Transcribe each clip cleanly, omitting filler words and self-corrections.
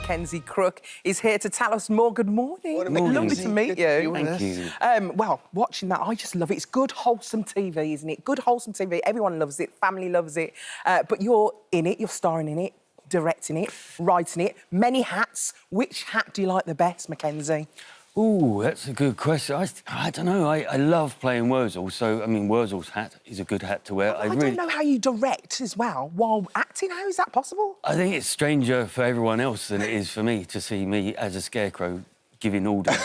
Mackenzie Crook is here to tell us more. Good morning. Morning. Lovely to meet you. Thank you. Well, watching that, I just love it. It's good, wholesome TV, isn't it? Good, wholesome TV. Everyone loves it. Family loves it. But you're in it. You're starring in it, directing it, writing it. Many hats. Which hat do you like the best, Mackenzie? Ooh, that's a good question. I don't know. I love playing Worzel, so, I mean, Worzel's hat is a good hat to wear. I don't know how you direct as well while acting. How is that possible? I think it's stranger for everyone else than it is for me to see me as a scarecrow giving orders,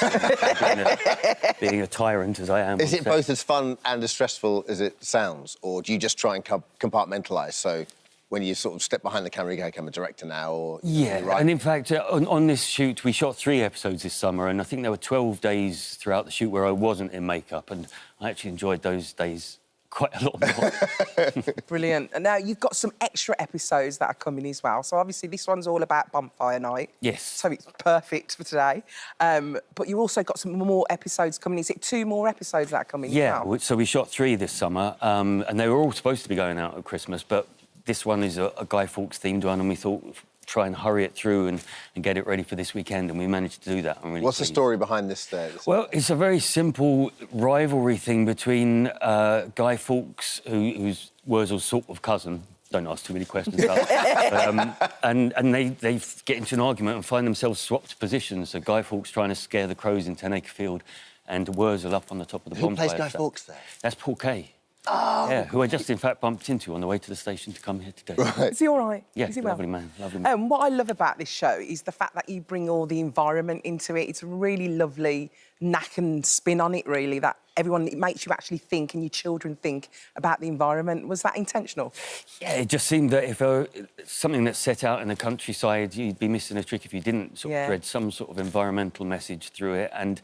being a tyrant as I am. Is it both as fun and as stressful as it sounds, or do you just try and compartmentalise? So when you sort of step behind the camera, you go, I'm a director now, or... Yeah, right? and in fact, on this shoot, we shot 3 episodes this summer, and I think there were 12 days throughout the shoot where I wasn't in makeup, and I actually enjoyed those days quite a lot more. Brilliant. And now you've got some extra episodes that are coming as well. So obviously this one's all about Bonfire night. Yes. So it's perfect for today. But you've also got some more episodes coming. Is it 2 more episodes that are coming? Yeah, now? so we shot 3 this summer, and they were all supposed to be going out at Christmas, but this one is a Guy Fawkes themed one, and we thought try and hurry it through and get it ready for this weekend, and we managed to do that. I'm really What's pleased. the story behind this? Well, it's a very simple rivalry thing between Guy Fawkes, who's Worzel's sort of cousin. Don't ask too many questions about that. And they get into an argument and find themselves swapped positions. So Guy Fawkes trying to scare the crows in 10 Acre Field, and Worzel up on the top of the bonfire. Who plays Guy Fawkes there? That's Paul Kay. Oh. Yeah, who I just, in fact, bumped into on the way to the station to come here today. Right. Is he all right? Yeah, is he lovely man, lovely man. What I love about this show is the fact that you bring all the environment into it. It's a really lovely knack and spin on it, really, that it makes you actually think and your children think about the environment. Was that intentional? Yeah, it just seemed that if something that's set out in the countryside, you'd be missing a trick if you didn't sort of thread some sort of environmental message through it. And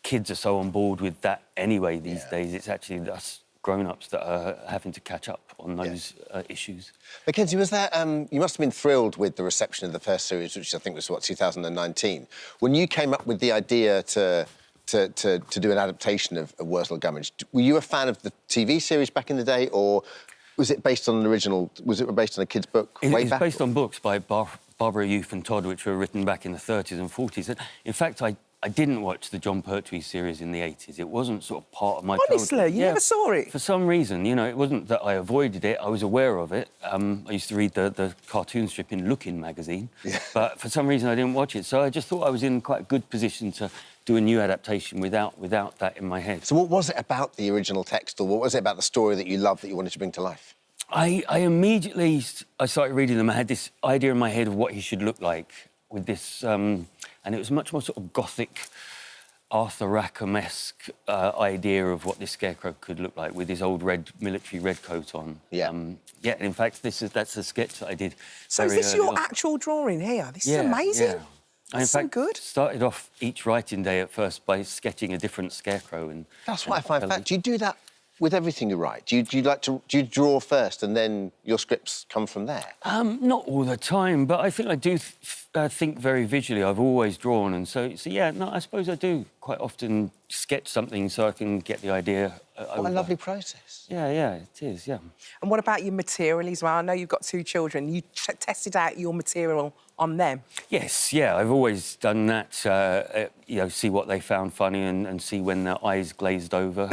kids are so on board with that anyway these days. It's actually us grown-ups that are having to catch up on those issues. Mackenzie, was there... you must have been thrilled with the reception of the first series, which I think was, 2019. When you came up with the idea to do an adaptation of Worzel Gummidge, were you a fan of the TV series back in the day, or was it based on an original... Was it based on a kid's book way back? It's based on books by Barbara Youth and Todd, which were written back in the 30s and 40s. In fact, I didn't watch the John Pertwee series in the 80s. It wasn't sort of part of my Honestly, childhood. you never saw it? For some reason, you know, it wasn't that I avoided it. I was aware of it. I used to read the cartoon strip in Lookin' magazine, but for some reason I didn't watch it. So I just thought I was in quite a good position to do a new adaptation without that in my head. So what was it about the original text, or what was it about the story that you loved that you wanted to bring to life? I immediately started reading them. I had this idea in my head of what he should look like with this... and it was much more sort of gothic, Arthur Rackham-esque idea of what this scarecrow could look like with his old military red coat on. Yeah. Yeah, in fact, that's a sketch that I did. So is this your actual drawing here? This is amazing. Yeah. That's so good. Started off each writing day at first by sketching a different scarecrow. And That's what I find fascinating. Do you do that with everything you write? Do you draw first and then your scripts come from there? Not all the time, but I think I do think very visually. I've always drawn, and so yeah, no, I suppose I do quite often sketch something so I can get the idea over. What a lovely process. Yeah, it is, yeah. And what about your material as well? I know you've got 2 children. You tested out your material on them? Yes, yeah, I've always done that, you know, see what they found funny and see when their eyes glazed over.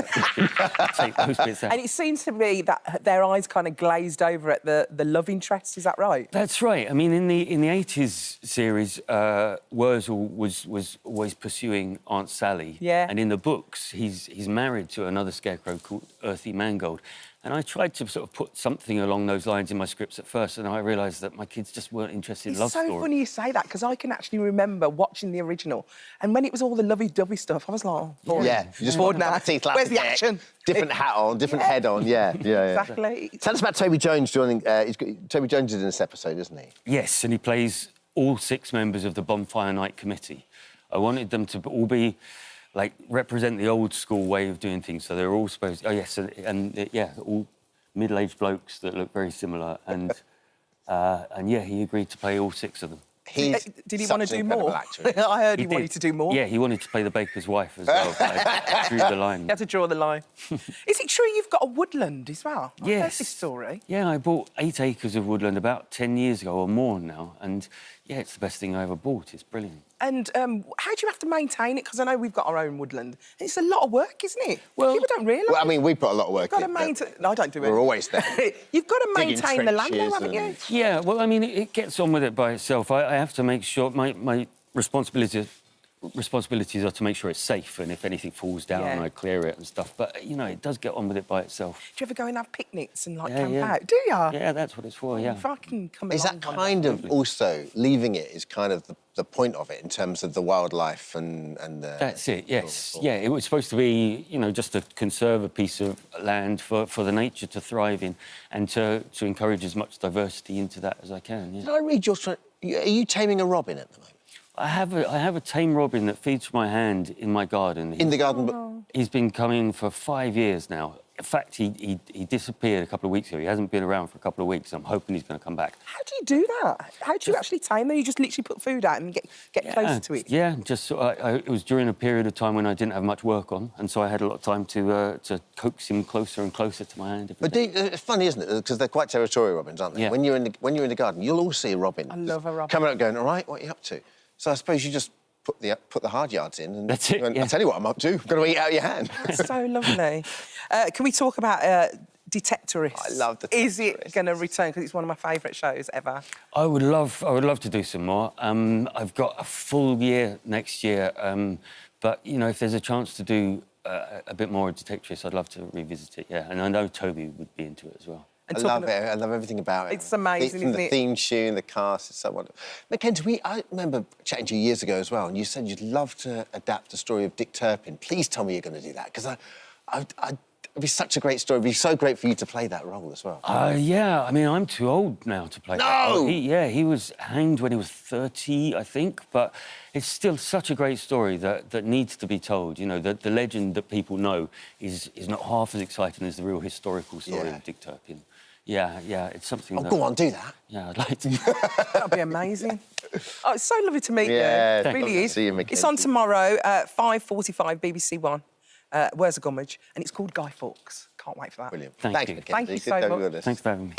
Take those bits out. And it seems to me that their eyes kind of glazed over at the love interest, is that right? That's right. I mean, in the 80s series, Worzel was always pursuing Aunt Sally. Yeah. And in the books, he's married to another scarecrow called Earthy Mangold. And I tried to sort of put something along those lines in my scripts at first, and I realised that my kids just weren't interested in love stories. It's so funny you say that, because I can actually remember watching the original, and when it was all the lovey-dovey stuff, I was like, oh, boring. Yeah, you just bored now. Where's the action? Different hat on, different head on, yeah. Exactly. Tell us about Toby Jones joining... Toby Jones is in this episode, isn't he? Yes, and he plays all 6 members of the Bonfire Night Committee. I wanted them to all be... like, represent the old-school way of doing things, so they're all supposed... Oh, yes, and yeah, all middle-aged blokes that look very similar, and yeah, he agreed to play all 6 of them. Did he want to such do an incredible more? actor. I heard he did. wanted to do more. Yeah, he wanted to play the baker's wife as well. But I drew the line. You had to draw the line. Is it true you've got a woodland as well? I've heard Yes. this story. Yeah, I bought 8 acres of woodland about 10 years ago or more now, and yeah, it's the best thing I ever bought. It's brilliant. And how do you have to maintain it? Because I know we've got our own woodland. It's a lot of work, isn't it? Well- People don't realise. Well, I mean, we put a lot of work You've got to in. maintain... No, I don't do it. We're always there. You've got to Digging maintain the land, though, trenches haven't you? and- Yeah, well, I mean, it gets on with it by itself. I have to make sure my responsibilities are to make sure it's safe, and if anything falls down, Yeah. I clear it and stuff. But you know, it does get on with it by itself. Do you ever go and have picnics and, like, Yeah, camp yeah. out? Do you? Yeah, that's what it's for. Yeah. If I can come Is along that one kind day. of also leaving it is kind of the point of it in terms of the wildlife and the... That's it, yes. Yeah, it was supposed to be, you know, just to conserve a piece of land for the nature to thrive in and to encourage as much diversity into that as I can, yeah. Did I read your... Are you taming a robin at the moment? I have a tame robin that feeds from my hand in my garden. In the garden, but... He's been coming for 5 years now. In fact, he disappeared a couple of weeks ago. He hasn't been around for a couple of weeks. I'm hoping he's going to come back. How do you do that? How do you actually tame them? You just literally put food out and get closer to it? Yeah, just it was during a period of time when I didn't have much work on, and so I had a lot of time to coax him closer and closer to my hand. But it's funny, isn't it? Because they're quite territorial robins, aren't they? Yeah. When you're in the garden, you'll all see a robin. I love a robin. Coming up going, all right, what are you up to? So I suppose you just put the hard yards in and... That's it, and yeah. I'll tell you what I'm up to. I've got to eat out of your hand. So lovely. Can we talk about Detectorists? I love the Is it Detectorists. going to return? Because it's one of my favourite shows ever. I would love to do some more. I've got a full year next year, but you know, if there's a chance to do a bit more of Detectorists, I'd love to revisit it. Yeah, and I know Toby would be into it as well. And I talking love it. I love everything about it. It's amazing, From isn't the it? theme tune, the cast, it's so wonderful. Mackenzie, I remember chatting to you years ago as well, and you said you'd love to adapt the story of Dick Turpin. Please tell me you're going to do that, because it'd be such a great story. It'd be so great for you to play that role as well. Yeah, I mean, I'm too old now to play that No! role. He was hanged when he was 30, I think, but it's still such a great story that needs to be told. You know, the legend that people know is not half as exciting as the real historical story Yeah. of Dick Turpin. Yeah, it's something Oh, that... go on, do that. Yeah, I'd like to. That'd be amazing. Oh, it's so lovely to meet Yeah, you. It really is. see you, It's on Mackenzie. tomorrow at 5:45 BBC One. Worzel Gummidge, and it's called Guy Fawkes. Can't wait for that. Brilliant. Thank Thanks, you. Mackenzie. Thank you Good so to have much. with us. Thanks for having me.